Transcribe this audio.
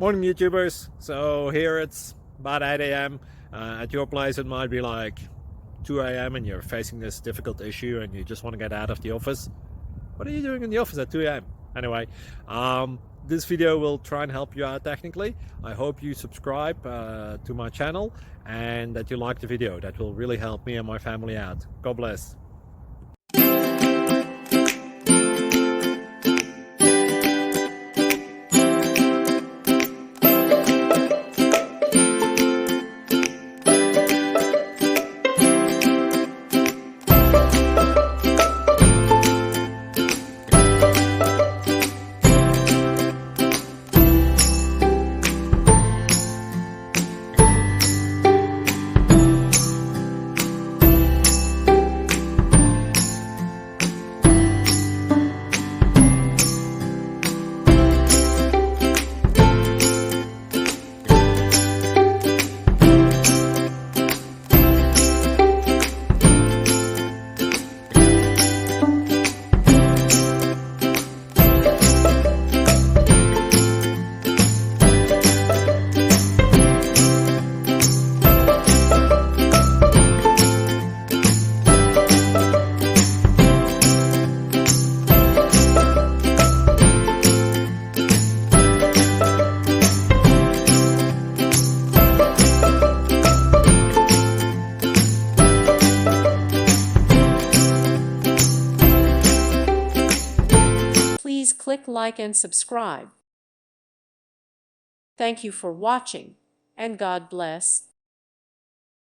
Morning YouTubers. So here it's about 8 a.m. At your place it might be like 2 a.m. and you're facing this difficult issue and you just want to get out of the office. What are you doing in the office at 2 a.m.? Anyway, this video will try and help you out technically. I hope you subscribe to my channel and that you like the video. That will really help me and my family out. God bless. Please click like and subscribe. Thank you for watching, and God bless.